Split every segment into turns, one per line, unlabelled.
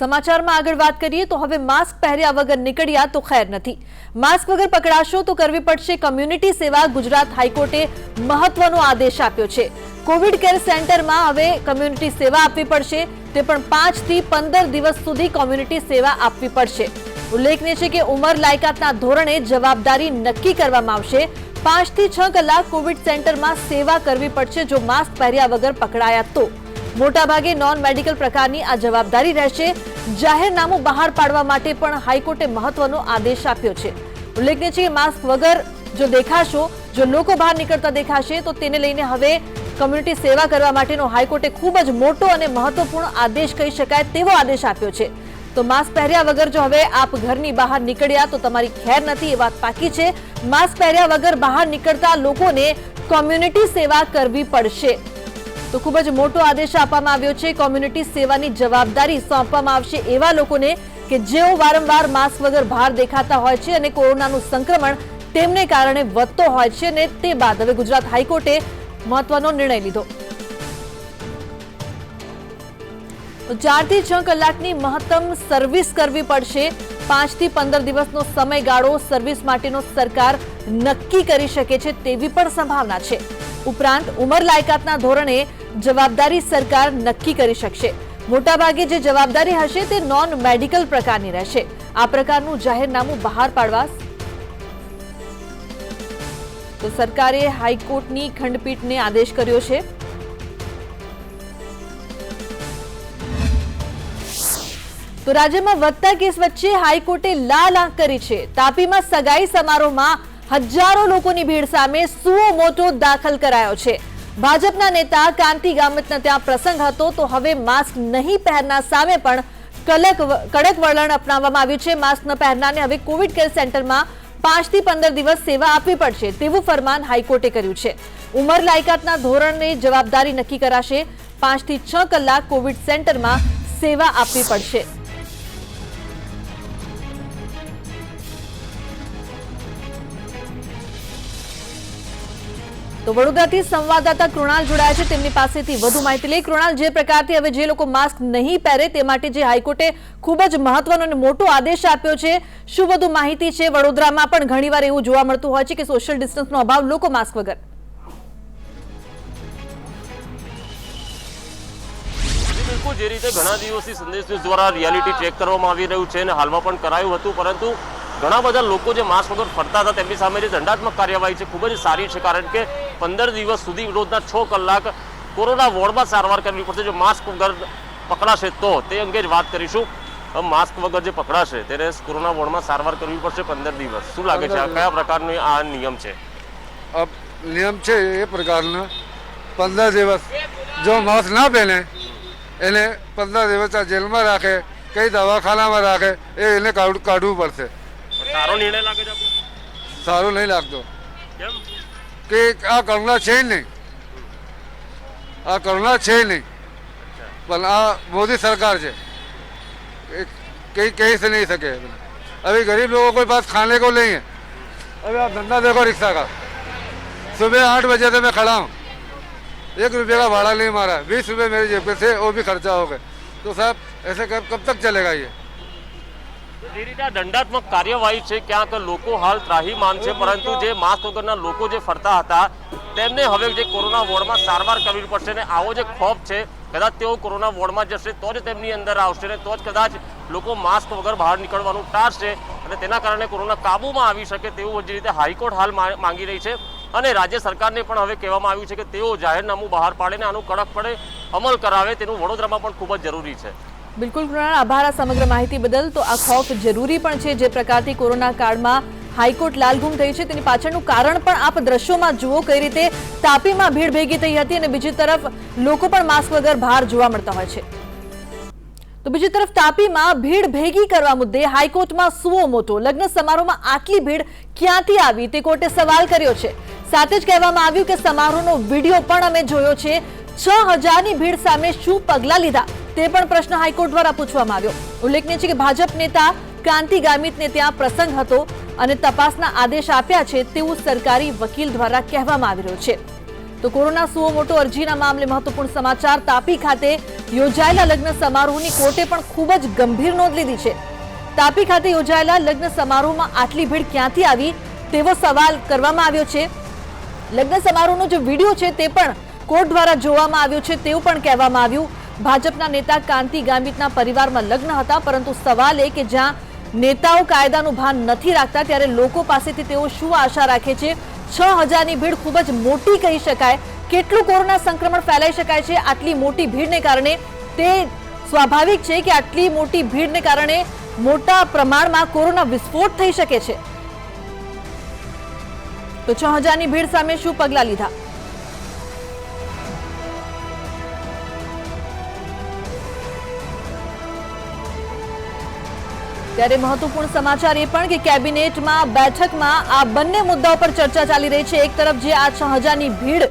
સમાચારમાં આગળ વાત કરીએ તો હવે માસ્ક પહેર્યા વગર નીકળ્યા તો ખેર નથી। માસ્ક વગર પકડાશો તો કરવી પડશે કમ્યુનિટી સેવા। ગુજરાત હાઈકોર્ટે મહત્વનો આદેશ આપ્યો છે। કોવિડ કેર સેન્ટરમાં હવે કમ્યુનિટી સેવા આપવી પડશે, તે પણ 5 થી 15 દિવસ સુધી કમ્યુનિટી સેવા આપવી પડશે। ઉલ્લેખનીય છે કે ઉંમર લાયકાતના ધોરણે જવાબદારી નક્કી કરવામાં આવશે। 5 થી 6 કલાક કોવિડ સેન્ટરમાં સેવા કરવી પડશે જો માસ્ક પહેર્યા વગર પકડાયા તો। મોટાભાગે નોન મેડિકલ પ્રકારની આ જવાબદારી રહેશે। જાહેરનામું બહાર પાડવા માટે પણ હાઈકોર્ટે મહત્વનો આદેશ આપ્યો છે। ઉલ્લેખનીય છે કે માસ્ક વગર જો દેખાશો, જો લોકો બહાર નીકળતા દેખાશે તો તેને લઈને હવે કમ્યુનિટી સેવા કરવા માટેનો હાઈકોર્ટે ખૂબ જ મોટો અને મહત્વપૂર્ણ આદેશ કહી શકાય તેવો આદેશ આપ્યો છે। તો માસ્ક પહેર્યા વગર જો હવે આપ ઘરની બહાર નીકળ્યા તો તમારી ખેર નથી, એ વાત પાકી છે। માસ્ક પહેર્યા વગર બહાર નીકળતા લોકોને કોમ્યુનિટી સેવા કરવી પડશે। તો ખૂબ જ મોટો આદેશ આપવામાં આવ્યો છે। કોમ્યુનિટી સેવાની જવાબદારી સોંપવામાં આવશે એવા લોકોને કે જેઓ વારંવાર માસ્ક વગર બહાર દેખાતા હોય છે અને કોરોનાનું સંક્રમણ તેમને કારણે વધતો હોય છે। અને તે બાદ હવે ગુજરાત હાઈકોર્ટે મહત્વનો નિર્ણય લીધો। તો 4 થી 6 કલાકની મહત્તમ સર્વિસ કરવી પડશે। 5 થી 15 દિવસનો સમયગાળો સર્વિસ માટેનો સરકાર નક્કી કરી શકે છે તેવી પણ સંભાવના છે। ઉપરાંત ઉંમર લાયકાતના ધોરણે જવાબદારી સરકાર નક્કી કરી શકશે। મોટાભાગે જે જવાબદારી હશે તે નોન મેડિકલ પ્રકારની રહેશે। આ પ્રકારનું જાહેરનામું બહાર પાડવા તો સરકારે હાઈકોર્ટની ખંડપીઠને આદેશ કર્યો છે। તો રાજ્યમાં વધતા કેસ વચ્ચે હાઈકોર્ટે લાલ આંખ કરી છે। તાપીમાં સગાઈ સમારોહમાં હજારો લોકોની ભીડ સામે સુઓ મોટો દાખલ કરાયો છે। ભાજપના નેતા કાંતિ ગામિતના ત્યાં પ્રસંગ હતો તો હવે માસ્ક નહીં પહેરનાર સામે પણ કડક વલણ અપનાવવામાં આવ્યું છે। માસ્ક ન પહેરનારને હવે કોવિડ કેર સેન્ટરમાં 5 થી 15 દિવસ સેવા આપવી પડશે તેવું ફરમાન હાઈકોર્ટે કર્યું છે। ઉંમર લાયકાતના ધોરણે જવાબદારી નક્કી કરાશે। 5 થી 6 કલાક કોવિડ સેન્ટરમાં સેવા આપવી પડશે। તો વડોદરાથી સંવાદદાતા કૃણાલ જોડાયા છે, તેમની પાસેથી વધુ માહિતી લઈ। કૃણાલ, જે પ્રકારથી હવે જે લોકો માસ્ક નહીં પહેરે તે માટે જે હાઈકોર્ટે ખૂબ જ મહત્વનો અને મોટો આદેશ આપ્યો છે, શું વધુ માહિતી છે? વડોદરામાં પણ ઘણીવાર એવું જોવા મળતું હોય છે કે સોશિયલ ડિસ્ટન્સનો અભાવ, લોકો માસ્ક વગર।
બિલકુલ, જે રીતે ઘણા દિવસથી સંદેશ ન્યૂઝ દ્વારા રિયાલિટી ચેક કરવામાં આવી રહ્યું છે અને હાલમાં પણ કરાયું હતું, પરંતુ ઘણા બધા લોકો જે માસ્ક વગર ફરતા હતા તેમની સામે જે દંડાત્મક કાર્યવાહી છે ખૂબ જ સારી છે। કારણ કે 15 દિવસ સુધી રોજના 6 કલાક કોરોના વોર્ડમાં સારવાર કરવી પડશે જો માસ્ક વગર પકડાશે તો। તે અંગે જ વાત કરીશું। માસ્ક વગર જે પકડાશે તેને કોરોના વોર્ડમાં સારવાર કરવી પડશે 15 દિવસ। શું લાગે છે કયા પ્રકારનો આ નિયમ છે?
નિયમ છે એ પ્રકારનો 15 દિવસ જો માસ્ક ના પહેરે એને 15 દિવસ જેલમાં રાખે, કઈ દવાખાનામાં રાખે, એને કાઢવું પડશે।
સારો નિર્ણય લાગે છે?
સારો નહીં લાગતો
કેમ
કે આ કરુણા છે નહીં, આ કરુણા છે નહીં, પણ આ મોદી સરકાર છે, कहीं कहीं से नहीं सके। अभी गरीब लोगों के पास खाने को नहीं है। अभी आप धंधा देखो रिक्शा का, सुबह 8 बजे से मैं खड़ा हूँ, 1 रुपये का भाड़ा नहीं मारा, 20 रुपये मेरी जेब पे थे वो भी खर्चा हो गए। तो साहब ऐसे कब तक चलेगा ये?
જે રીતે આ દંડાત્મક કાર્યવાહી છે, ક્યાંક લોકો હાલ ત્રાહીમામ છે, પરંતુ જે માસ્ક વગરના લોકો જે ફરતા હતા તેમને હવે જે કોરોના વોર્ડમાં સારવાર કરવી પડશે અને આવો જે ખોફ છે કદાચ તેઓ કોરોના વોર્ડમાં જશે તો જ તેમની અંદર આવશે ને તો જ કદાચ લોકો માસ્ક વગર બહાર નીકળવાનું ટાળશે અને તેના કારણે કોરોના કાબૂમાં આવી શકે તેવું જે રીતે હાઈકોર્ટ હાલ માંગી રહી છે। અને રાજ્ય સરકારને પણ હવે કહેવામાં આવ્યું છે કે તેઓ જાહેરનામું બહાર પાડે ને આનું કડકપણે અમલ કરાવે, તેનું વડોદરામાં પણ ખૂબ જ જરૂરી છે।
બિલકુલ કૃણાલ, આભાર આ સમગ્ર માહિતી બદલ। તો આ ખોફ જરૂરી પણ છે। જે પ્રકારથી કોરોના કાળમાં હાઈકોર્ટ લાલઘૂમ થઈ છે તેની પાછળનું કારણ પણ આપ દ્રશ્યોમાં જુઓ, કઈ રીતે તાપીમાં ભીડ ભેગી થઈ હતી અને બીજી તરફ લોકો પણ માસ્ક વગર બહાર જોવા મળતા હોય છે। તો બીજી તરફ તાપીમાં ભીડ ભેગી કરવા મુદ્દે હાઈકોર્ટમાં સુઓ મોટો। લગ્ન સમારોહમાં આટલી ભીડ ક્યાંથી આવી તે કોર્ટે સવાલ કર્યો છે। સાથે જ કહેવામાં આવ્યું કે સમારોહનો વિડીયો પણ અમે જોયો છે। 6000ની ભીડ સામે શું પગલાં લીધા તે પણ પ્રશ્ન હાઈકોર્ટ દ્વારા પૂછવામાં આવ્યો। ઉલ્લેખનીય છે કે ભાજપ નેતા કાંતિ ગામિતને ત્યાં પ્રસંગ હતો અને તપાસના આદેશ આપ્યા છે તેવું સરકારી વકીલ દ્વારા કહેવામાં આવી રહ્યું છે। તો કોરોના સુઓ મોટો અરજીના મામલે મહત્વપૂર્ણ સમાચાર. તાપી ખાતે યોજાયેલા લગ્ન સમારોહની કોર્ટે પણ ખૂબ જ ગંભીર નોંધ લીધી છે. તાપી ખાતે યોજાયેલા લગ્ન સમારોહમાં આટલી ભીડ ક્યાંથી આવી તેવો સવાલ કરવામાં આવ્યો છે. લગ્ન સમારોહનો જે વિડીયો છે તે પણ કોર્ટ દ્વારા જોવામાં આવ્યો છે તેવું પણ કહેવામાં આવ્યું. ભાજપના નેતા કાંતિ ગામિતના પરિવારમાં લગ્ન હતા, પરંતુ સવાલ એ કે જ્યાં નેતાઓ કાયદાનું ભાન નથી રાખતા ત્યારે લોકો પાસેથી તેઓ શું આશા રાખે છે. 6000ની ભીડ ખૂબ જ મોટી કહી શકાય. કેટલું કોરોના સંક્રમણ ફેલાઈ શકાય છે આટલી મોટી ભીડને કારણે? તે સ્વાભાવિક છે કે આટલી મોટી ભીડને કારણે મોટા પ્રમાણમાં કોરોના વિસ્ફોટ થઈ શકે છે. તો 6000ની ભીડ સામે શું પગલાં લીધા? ત્યારે મહત્વપૂર્ણ સમાચાર એ પણ કે કેબિનેટમાં બેઠકમાં આ બંને મુદ્દાઓ પર ચર્ચા ચાલી રહી છે. એક તરફ જે આ 6000ની ભીડ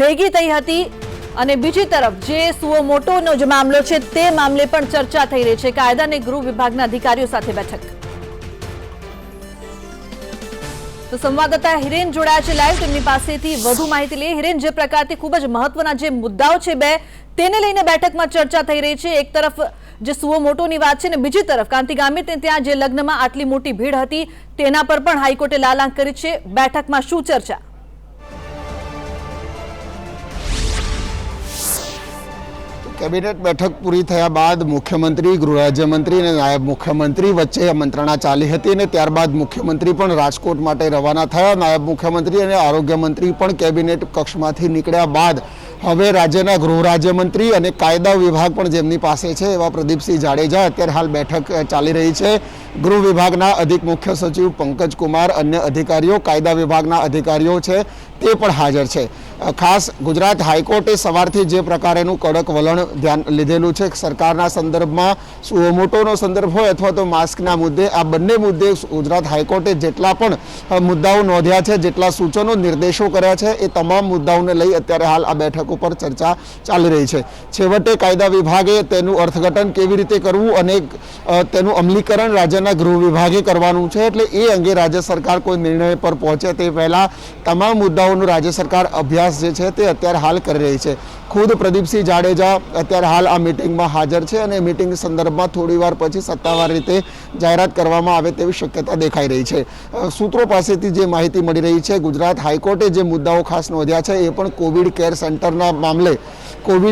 ભેગી થઈ હતી અને બીજી તરફ જે સુઓ મોટોનો જે મામલો છે તે મામલે પણ ચર્ચા થઈ રહી છે. કાયદા અને ગૃહ વિભાગના અધિકારીઓ સાથે બેઠક. તો સંવાદદાતા હિરેન જોડાયા છે લાઈવ, તેમની પાસેથી વધુ માહિતી લઈએ. હિરેન, જે પ્રકારથી ખૂબ જ મહત્વના જે મુદ્દાઓ છે બે તેને લઈને બેઠકમાં ચર્ચા થઈ રહી છે. એક તરફ જે સુઓ મોટોની વાત છે ને બીજી તરફ કાંતિ ગામિતને ત્યાં જે લગ્નમાં આટલી મોટી ભીડ હતી તેના પર પણ હાઈકોર્ટે લાલાંક કરી છે. બેઠકમાં શું ચર્ચા?
કેબિનેટ બેઠક પૂરી થયા બાદ મુખ્યમંત્રી, ગૃહ રાજ્યમંત્રી અને નાયબ મુખ્યમંત્રી વચ્ચે મંત્રણા ચાલી હતી અને ત્યારબાદ મુખ્યમંત્રી પણ રાજકોટ માટે રવાના થયા. નાયબ મુખ્યમંત્રી અને આરોગ્ય મંત્રી પણ કેબિનેટ કક્ષમાંથી નીકળ્યા બાદ હવે રાજ્યના ગૃહ રાજ્યમંત્રી અને કાયદા વિભાગ પણ જેમની પાસે છે એવા પ્રદીપસિંહ જાડેજા અત્યારે હાલ બેઠક ચાલી રહી છે. ગૃહ વિભાગના અધિક મુખ્ય સચિવ પંકજ કુમાર, અન્ય અધિકારીઓ, કાયદા વિભાગના અધિકારીઓ છે તે પણ હાજર છે. ખાસ ગુજરાત હાઈકોર્ટે સવારથી જે પ્રકારેનું કડક વલણ ધ્યાન લીધેલું છે સરકારના સંદર્ભમાં, સુઓ મોટોનો સંદર્ભ હોય અથવા તો માસ્કના મુદ્દે, આ બંને મુદ્દે ગુજરાત હાઈકોર્ટે જેટલા પણ મુદ્દાઓ નોંધ્યા છે, જેટલા સૂચનો નિર્દેશો કર્યા છે એ તમામ મુદ્દાઓને લઈ અત્યારે હાલ આ બેઠક ઉપર ચર્ચા ચાલી રહી છે. છેવટે કાયદા વિભાગે તેનું અર્થઘટન કેવી રીતે કરવું અને તેનું અમલીકરણ રાજ્યના ગૃહ વિભાગે કરવાનું છે. એટલે એ અંગે રાજ્ય સરકાર કોઈ નિર્ણય પર પહોંચે તે પહેલા તમામ મુદ્દાઓનું રાજ્ય સરકાર અભ્યાસ જે છે તે અત્યારે હાલ કરી રહી છે. ખુદ પ્રદીપસિંહ જાડેજા અત્યારે હાલ આ મિટિંગમાં હાજર છે અને મિટિંગ સંદર્ભમાં થોડી વાર પછી સત્તાવાર રીતે જાહેરાત કરવામાં આવે તેવી શક્યતા દેખાઈ રહી છે. સૂત્રો પાસેથી જે માહિતી મળી રહી છે, ગુજરાત હાઈકોર્ટે જે મુદ્દાઓ ખાસ નોંધ્યા છે એ પણ કોવિડ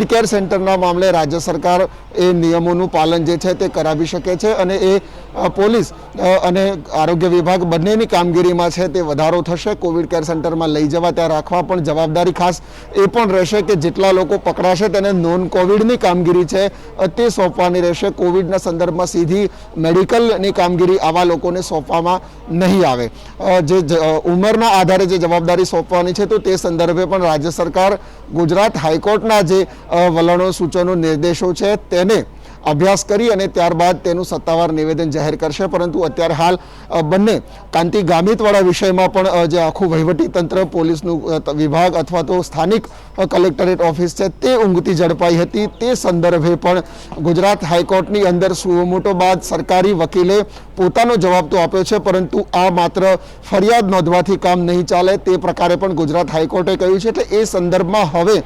કેર સેન્ટરના મામલે રાજ્ય સરકાર એ નિયમોનું પાલન જે છે તે કરાવી શકે છે અને એ પોલીસ અને આરોગ્ય વિભાગ બંનેની કામગીરીમાં છે તે વધારો થશે. કોવિડ કેર સેન્ટરમાં લઈ જવા ત્યાં રાખવા પણ જવાબદારી ખાસ એ પણ રહેશે કે જેટલા લોકો પકડાશે તેને નોન કોવિડની કામગીરી છે તે સોંપવાની રહેશે. કોવિડના સંદર્ભમાં સીધી મેડિકલની કામગીરી આવા લોકોને સોંપવામાં નહીં આવે. જે ઉંમરના આધારે જે જવાબદારી સોંપવાની છે તો તે સંદર્ભે પણ રાજ્ય સરકાર ગુજરાત હાઈકોર્ટના જે વલણો, સૂચનો, નિર્દેશો છે તેને અભ્યાસ કરી અને ત્યારબાદ તેનું સત્તાવાર નિવેદન જાહેર કરશે. પરંતુ અત્યારે હાલ બંને કાંતિ ગામિતવાળા વિષયમાં પણ જે આખું વહીવટી તંત્ર, પોલીસનું વિભાગ અથવા તો સ્થાનિક કલેક્ટરેટ ઓફિસ છે તે ઊંઘતી ઝડપાઈ હતી. તે સંદર્ભે પણ ગુજરાત હાઈકોર્ટની અંદર સુઓ મોટો બાદ સરકારી વકીલે પોતાનો જવાબ તો આપ્યો છે, પરંતુ આ માત્ર ફરિયાદ નોંધવાથી કામ નહીં ચાલે તે પ્રકારે પણ ગુજરાત હાઈકોર્ટે કહ્યું છે. એટલે એ સંદર્ભમાં હવે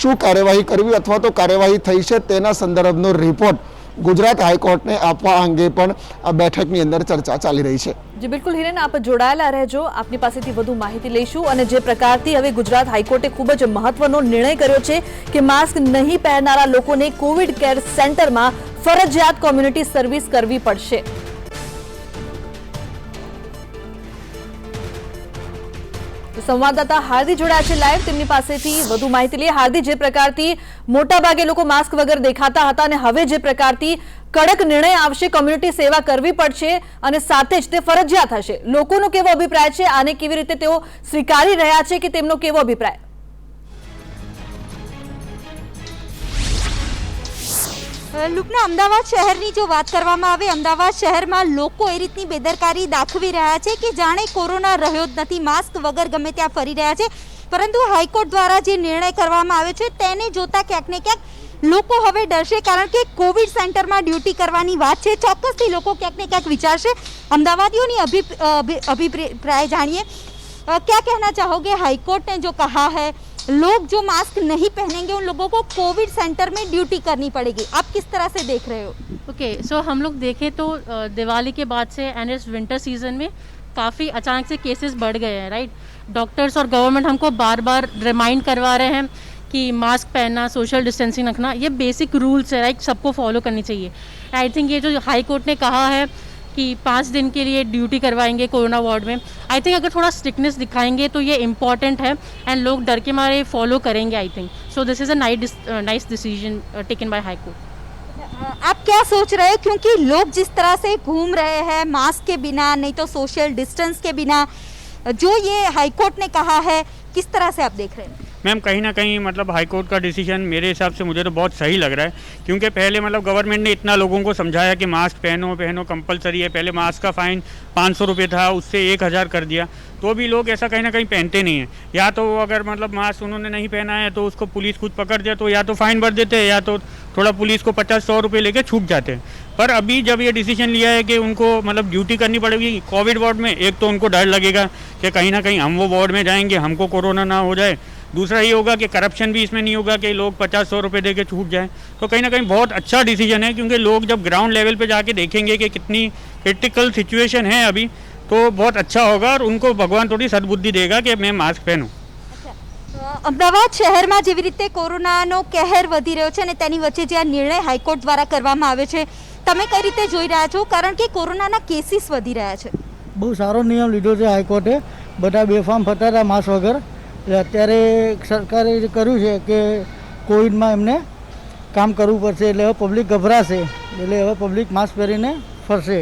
શું કાર્યવાહી કરવી અથવા તો કાર્યવાહી થઈ છે તેના સંદર્ભનો રિપોર્ટ ગુજરાત હાઈકોર્ટને આપવા અંગે પણ આ બેઠકની અંદર ચર્ચા ચાલી રહી છે.
જી બિલકુલ હિરેન, આપ જોડાયેલા રહેજો, આપની પાસેથી વધુ માહિતી લઈશું. અને જે પ્રકારથી હવે ગુજરાત હાઈકોર્ટે ખૂબ જ મહત્વનો નિર્ણય કર્યો છે કે માસ્ક નહીં પહેરનારા લોકોને કોવિડ કેર સેન્ટરમાં ફરજિયાત કોમ્યુનિટી સર્વિસ કરવી પડશે. સંવાદદાતા હાર્દી જોડાયા છે લાઈવ, તેમની પાસેથી વધુ માહિતી લઈએ. હાર્દી, જે પ્રકારથી મોટા ભાગે લોકો માસ્ક વગર દેખાતા હતા અને હવે જે પ્રકારથી કડક નિર્ણય આવશે, કોમ્યુનિટી સેવા કરવી પડશે અને સાથે જ તે ફરજિયાત હશે, લોકોનો કેવો અભિપ્રાય છે? આને કેવી રીતે તેઓ સ્વીકારી રહ્યા છે કે તેમનો કેવો અભિપ્રાય?
લુકના અમદાવાદ શહેરની જો વાત કરવામાં આવે, અમદાવાદ શહેરમાં લોકો એ રીતની બેદરકારી દાખવી રહ્યા છે કે જાણે કોરોના રહ્યો જ નથી, માસ્ક વગર ગમે ત્યાં ફરી રહ્યા છે. પરંતુ હાઈકોર્ટ દ્વારા જે નિર્ણય કરવામાં આવ્યો છે તેને જોતા ક્યાંક ને ક્યાંક લોકો હવે ડરશે, કારણ કે કોવિડ સેન્ટરમાં ડ્यूटी કરવાની વાત છે. ચોક્કસથી લોકો ક્યાંક ને ક્યાંક વિચારશે. अमदावादियों अभिप्राय जानिए, क्या कहना चाहोगे? हाईकोर्ट ने जो कहा है, लोग जो मास्क नहीं पहनेंगे उन लोगों को कोविड सेंटर में ड्यूटी करनी पड़ेगी। आप किस तरह से देख रहे हो?
ओके, सो हम लोग देखें तो दिवाली के बाद से एंड इस विंटर सीजन में काफ़ी अचानक से केसेस बढ़ गए हैं, राइट। डॉक्टर्स और गवर्नमेंट हमको बार बार रिमाइंड करवा रहे हैं कि मास्क पहनना, सोशल डिस्टेंसिंग रखना, ये बेसिक रूल्स है, राइट, सबको फॉलो करनी चाहिए। आई थिंक ये जो हाई कोर्ट ने कहा है कि 5 दिन के लिए ड्यूटी करवाएंगे कोरोना वार्ड में, आई थिंक अगर थोड़ा स्ट्रिक्टनेस दिखाएंगे तो ये इम्पॉर्टेंट है एंड लोग डर के मारे फॉलो करेंगे। I think so this is a nice decision taken by high court.
आप क्या सोच रहे हो, क्योंकि लोग जिस तरह से घूम रहे हैं मास्क के बिना, नहीं तो सोशल डिस्टेंस के बिना, जो ये हाई कोर्ट ने कहा है, किस तरह से आप देख रहे हैं?
मैम कहीं ना कहीं मतलब हाई कोर्ट का डिसीजन मेरे हिसाब से मुझे तो बहुत सही लग रहा है, क्योंकि पहले मतलब गवर्नमेंट ने इतना लोगों को समझाया कि मास्क पहनो कंपलसरी है। पहले मास्क का फ़ाइन 500 रुपये था, उससे 1000 कर दिया, तो भी लोग ऐसा कहीं ना कहीं पहनते नहीं हैं। या तो अगर मतलब मास्क उन्होंने नहीं पहना है तो उसको पुलिस खुद पकड़ दिया तो या तो फ़ाइन भर देते हैं या तो थोड़ा पुलिस को 50-100 रुपये लेके छूट जाते हैं। पर अभी जब ये डिसीजन लिया है कि उनको मतलब ड्यूटी करनी पड़ेगी कोविड वार्ड में, एक तो उनको डर लगेगा कि कहीं ना कहीं हम वो वार्ड में जाएंगे, हमको कोरोना ना हो जाए। दूसरा ये होगा कि करप्शन भी इसमें नहीं होगा कि लोग 50-100 रुपये दे के छूट जाएँ। तो कहीं ना कहीं बहुत अच्छा डिसीजन है, क्योंकि लोग जब ग्राउंड लेवल पे जाके देखेंगे कि कितनी क्रिटिकल सिचुएशन है अभी, तो बहुत अच्छा होगा और उनको भगवान थोड़ी सद्बुद्धि देगा कि मैं मास्क पहनूँ।
અમદાવાદ શહેરમાં જેવી રીતે કોરોનાનો કહેર વધી રહ્યો છે અને તેની વચ્ચે જે આ નિર્ણય હાઈકોર્ટ દ્વારા કરવામાં આવ્યો છે, તમે કઈ રીતે જોઈ રહ્યા છો? કારણ કે કોરોનાના કેસીસ વધી રહ્યા છે।
બહુ સારો નિયમ લીધો છે હાઈકોર્ટે। બધા બેફામ ફરતા હતા માસ્ક વગર, એટલે અત્યારે સરકારે જે કર્યું છે કે કોવિડમાં એમને કામ કરવું પડશે, એટલે હવે પબ્લિક ગભરાશે, એટલે હવે પબ્લિક માસ્ક પહેરીને ફરશે।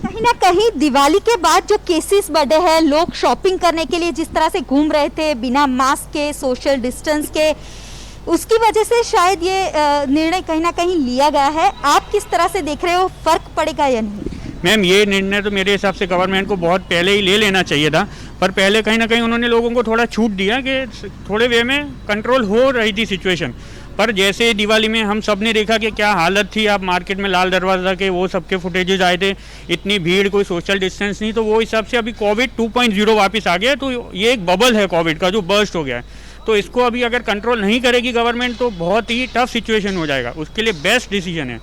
कहीं ना कहीं दिवाली के बाद जो केसेस बढ़े हैं, लोग शॉपिंग करने के लिए जिस तरह से घूम रहे थे बिना मास्क के, सोशल डिस्टेंस के, उसकी वजह से शायद ये निर्णय कहीं ना कहीं लिया गया है। आप किस तरह से देख रहे हो, फर्क पड़ेगा या नहीं?
मैम ये निर्णय तो मेरे हिसाब से गवर्नमेंट को बहुत पहले ही ले लेना चाहिए था, पर पहले कहीं ना कहीं उन्होंने लोगों को थोड़ा छूट दिया कि थोड़े वे में कंट्रोल हो रही थी सिचुएशन। पर जैसे दिवाली में हम सब ने देखा कि क्या हालत थी, आप मार्केट में लाल दरवाज़ा के वो सबके फुटेजेस आए थे, इतनी भीड़, कोई सोशल डिस्टेंस नहीं, तो वो हिसाब से अभी कोविड 2.0 वापस आ गया। तो ये एक बबल है कोविड का जो बर्स्ट हो गया है, तो इसको अभी अगर कंट्रोल नहीं करेगी गवर्नमेंट तो बहुत ही टफ सिचुएशन हो जाएगा। उसके लिए बेस्ट डिसीजन है